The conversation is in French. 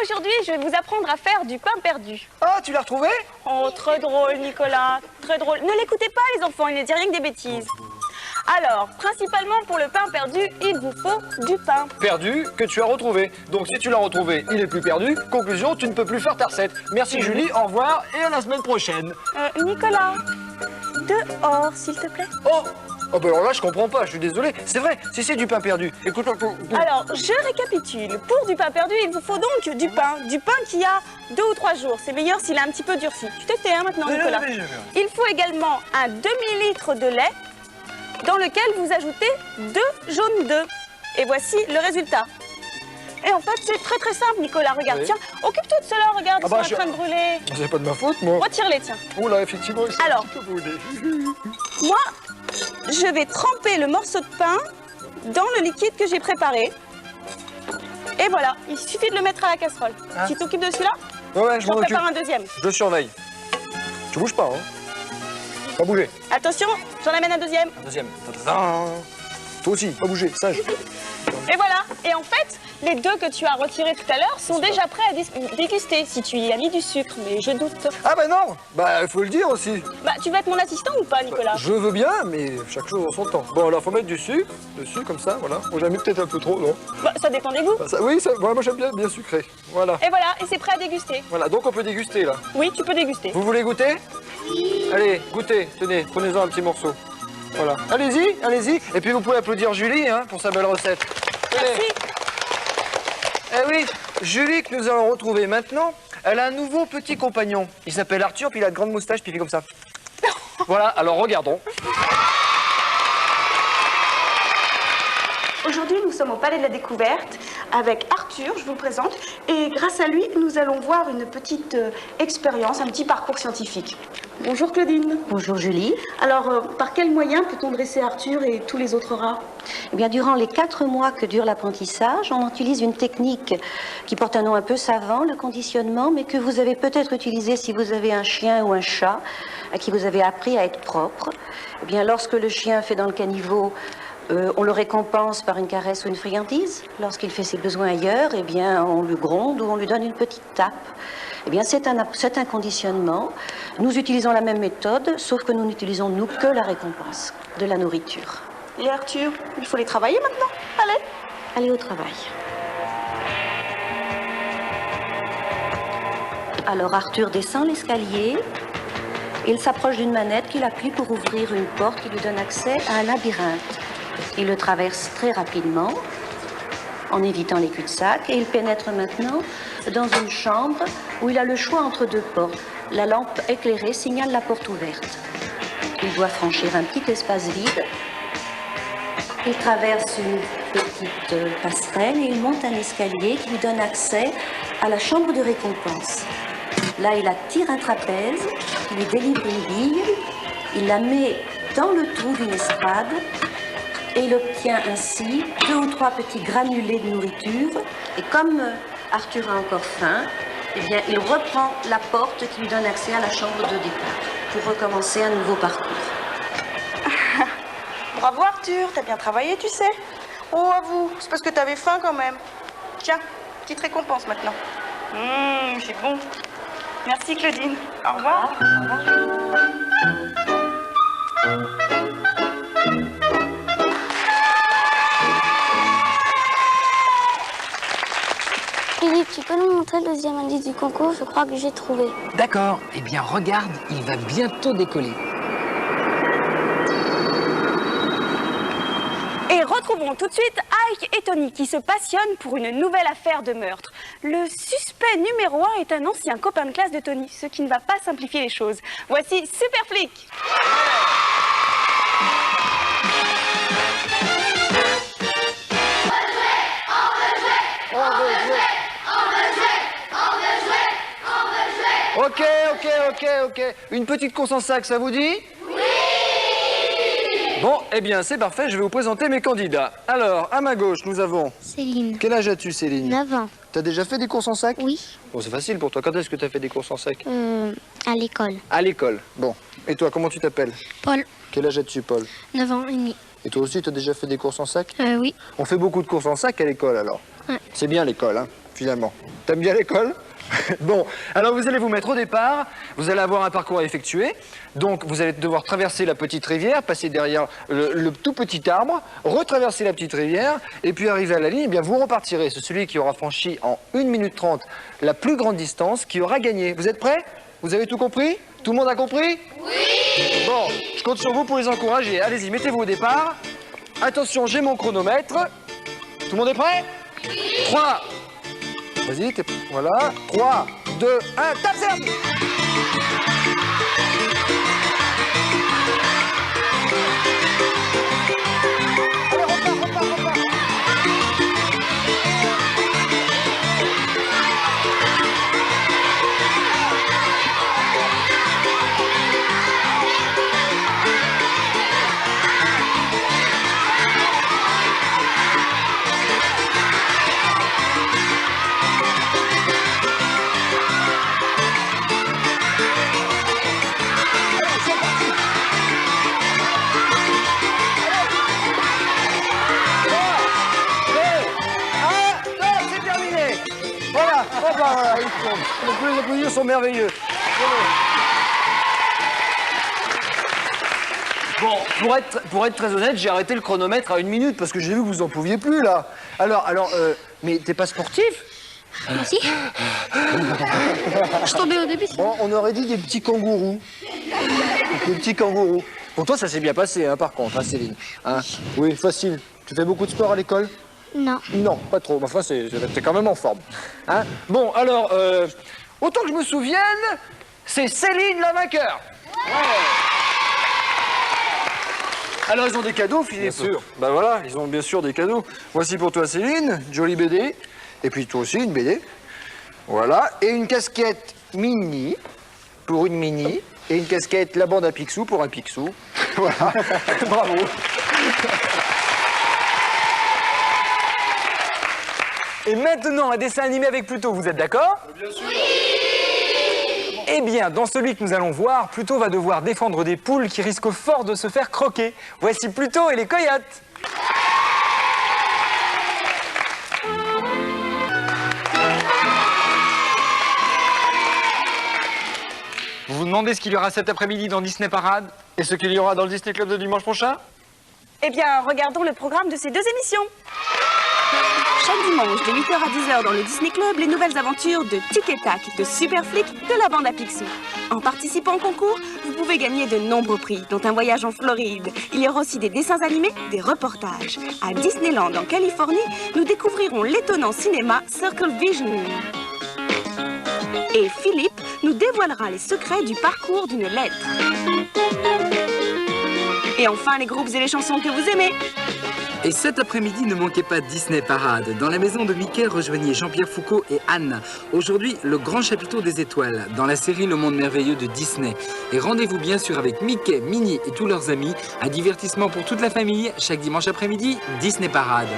Aujourd'hui, je vais vous apprendre à faire du pain perdu. Ah, tu l'as retrouvé? Oh, très drôle, Nicolas, très drôle. Ne l'écoutez pas, les enfants, il ne dit rien que des bêtises. Alors, principalement pour le pain perdu, il vous faut du pain. Perdu que tu as retrouvé. Donc si tu l'as retrouvé, il est plus perdu. Conclusion, tu ne peux plus faire ta recette. Merci Julie, au revoir et à la semaine prochaine. Nicolas, dehors, s'il te plaît. Oh bah alors là je comprends pas, je suis désolé. C'est vrai, si c'est du pain perdu. Écoute, Alors, je récapitule. Pour du pain perdu, il vous faut donc du pain qui a 2 ou 3 jours. C'est meilleur s'il est un petit peu durci. Tu te tais hein, maintenant, Nicolas. Il faut également un demi-litre de lait dans lequel vous ajoutez 2 jaunes d'œufs. Et voici le résultat. Et en fait, c'est très très simple, Nicolas. Regarde, tiens, occupe-toi de cela, regarde, ils sont en train de brûler. C'est pas de ma faute, moi. Retire-les, tiens. Oh là, effectivement, ils sont Alors, un petit peu brûlés. Moi, je vais tremper le morceau de pain dans le liquide que j'ai préparé. Et voilà, il suffit de le mettre à la casserole. Tu t'occupes de celui-là? Ouais, je m'en occupe. prépare un deuxième. Je surveille. Tu bouges pas, hein? Pas bouger. Attention, j'en amène un deuxième. Un deuxième. Toi aussi, pas bouger, sage. Et voilà. Et en fait, les 2 que tu as retirés tout à l'heure sont déjà prêts à déguster si tu y as mis du sucre, mais je doute. Ah bah non, bah il faut le dire aussi. Bah, tu vas être mon assistant ou pas, Nicolas? Je veux bien, mais chaque chose en son temps. Bon, alors faut mettre du sucre, dessus comme ça, voilà. Bon, j'ai mis peut-être un peu trop, non? Bah, ça dépend des goûts. Bah, oui, moi j'aime bien sucré. Voilà. Et voilà, et c'est prêt à déguster. Voilà, donc on peut déguster là. Oui, tu peux déguster. Vous voulez goûter? Allez, goûtez, tenez, prenez-en un petit morceau. Voilà. Allez-y, allez-y. Et puis vous pouvez applaudir Julie hein, pour sa belle recette. Merci. Eh oui, Julie que nous allons retrouver maintenant, elle a un nouveau petit compagnon. Il s'appelle Arthur, puis il a de grandes moustaches, puis il fait comme ça. Voilà, alors regardons. Aujourd'hui, nous sommes au Palais de la Découverte avec Arthur, je vous le présente. Et grâce à lui, nous allons voir une petite expérience, un petit parcours scientifique. Bonjour Claudine. Bonjour Julie. Alors, par quels moyens peut-on dresser Arthur et tous les autres rats? Eh bien, durant les 4 mois que dure l'apprentissage, on utilise une technique qui porte un nom un peu savant, le conditionnement, mais que vous avez peut-être utilisé si vous avez un chien ou un chat à qui vous avez appris à être propre. Eh bien, lorsque le chien fait dans le caniveau, on le récompense par une caresse ou une friandise. Lorsqu'il fait ses besoins ailleurs, eh bien, on lui gronde ou on lui donne une petite tape. Eh bien, c'est un conditionnement. Nous utilisons la même méthode, sauf que nous n'utilisons, nous, que la récompense de la nourriture. Et Arthur, il faut les travailler maintenant. Allez. Allez au travail. Alors, Arthur descend l'escalier. Il s'approche d'une manette qu'il appuie pour ouvrir une porte qui lui donne accès à un labyrinthe. Il le traverse très rapidement, en évitant les cul-de-sac, et il pénètre maintenant dans une chambre où il a le choix entre 2 portes. La lampe éclairée signale la porte ouverte. Il doit franchir un petit espace vide. Il traverse une petite passerelle et il monte un escalier qui lui donne accès à la chambre de récompense. Là, il attire un trapèze, il lui délivre une bille, il la met dans le trou d'une estrade et il obtient ainsi 2 ou 3 petits granulés de nourriture. Et comme Arthur a encore faim, eh bien, il reprend la porte qui lui donne accès à la chambre de départ pour recommencer un nouveau parcours. Bravo Arthur, t'as bien travaillé, tu sais. Oh, avoue, c'est parce que t'avais faim quand même. Tiens, petite récompense maintenant. C'est bon. Merci Claudine. Au revoir. Au revoir. Philippe, tu peux nous montrer le deuxième indice du concours? Je crois que j'ai trouvé. D'accord. Eh bien, regarde, il va bientôt décoller. Et retrouvons tout de suite Ike et Tony qui se passionnent pour une nouvelle affaire de meurtre. Le suspect numéro 1 est un ancien copain de classe de Tony, ce qui ne va pas simplifier les choses. Voici Super Flic. Ok. Une petite course en sac, ça vous dit? Oui! Bon, eh bien, c'est parfait, je vais vous présenter mes candidats. Alors, à ma gauche, nous avons... Céline. Quel âge as-tu, Céline? 9 ans. T'as déjà fait des courses en sac? Oui. Bon, c'est facile pour toi. Quand est-ce que t'as fait des courses en sac? À l'école. À l'école. Bon. Et toi, comment tu t'appelles? Paul, Quel âge as-tu, Paul? 9 ans et demi. Et toi aussi, tu as déjà fait des courses en sac? Oui. On fait beaucoup de courses en sac à l'école, alors. Ouais. C'est bien l'école, hein, finalement. T'aimes bien l'école? Bon, alors vous allez vous mettre au départ, vous allez avoir un parcours à effectuer. Donc vous allez devoir traverser la petite rivière, passer derrière le tout petit arbre, retraverser la petite rivière, et puis arriver à la ligne, eh bien vous repartirez. C'est celui qui aura franchi en 1 minute 30 la plus grande distance qui aura gagné. Vous êtes prêts? Vous avez tout compris? Tout le monde a compris? Oui! Bon, je compte sur vous pour les encourager. Allez-y, mettez-vous au départ. Attention, j'ai mon chronomètre. Tout le monde est prêt? Oui! 3. Vas-y, voilà. 3, 2, 1, tape, c'est parti! Allez, repars. Voilà, les applaudissements sont merveilleux. Bon, pour être très honnête, j'ai arrêté le chronomètre à 1 minute parce que j'ai vu que vous en pouviez plus là. Alors, mais t'es pas sportif? Si. Je tombais au début. Bon, on aurait dit des petits kangourous. Des petits kangourous. Pour toi, ça s'est bien passé, hein, par contre, hein, Céline. Hein? Oui, facile. Tu fais beaucoup de sport à l'école? Non. Non, pas trop. Mais enfin, t'es quand même en forme. Hein? Bon, alors, autant que je me souvienne, c'est Céline la vainqueur. Ouais. Alors, ils ont des cadeaux, Philippe? Bien sûr. Ben voilà, ils ont bien sûr des cadeaux. Voici pour toi, Céline, jolie BD. Et puis toi aussi, une BD. Voilà. Et une casquette mini pour une mini. Et une casquette La Bande à Picsou pour un Picsou. Voilà. Bravo. Et maintenant, un dessin animé avec Pluto, vous êtes d'accord? Bien sûr. Eh bien, dans celui que nous allons voir, Pluto va devoir défendre des poules qui risquent fort de se faire croquer. Voici Pluto et les coyotes. Vous vous demandez ce qu'il y aura cet après-midi dans Disney Parade? Et ce qu'il y aura dans le Disney Club de dimanche prochain? Eh bien, regardons le programme de ces deux émissions. Chaque dimanche, de 8h à 10h dans le Disney Club, les nouvelles aventures de Tic et Tac, de Super Flic, de La Bande à Picsou. En participant au concours, vous pouvez gagner de nombreux prix, dont un voyage en Floride. Il y aura aussi des dessins animés, des reportages. À Disneyland, en Californie, nous découvrirons l'étonnant cinéma Circle Vision. Et Philippe nous dévoilera les secrets du parcours d'une lettre. Et enfin, les groupes et les chansons que vous aimez. Et cet après-midi, ne manquez pas Disney Parade. Dans la maison de Mickey, rejoignez Jean-Pierre Foucault et Anne. Aujourd'hui, le grand chapiteau des étoiles, dans la série Le Monde Merveilleux de Disney. Et rendez-vous bien sûr avec Mickey, Minnie et tous leurs amis. Un divertissement pour toute la famille, chaque dimanche après-midi, Disney Parade.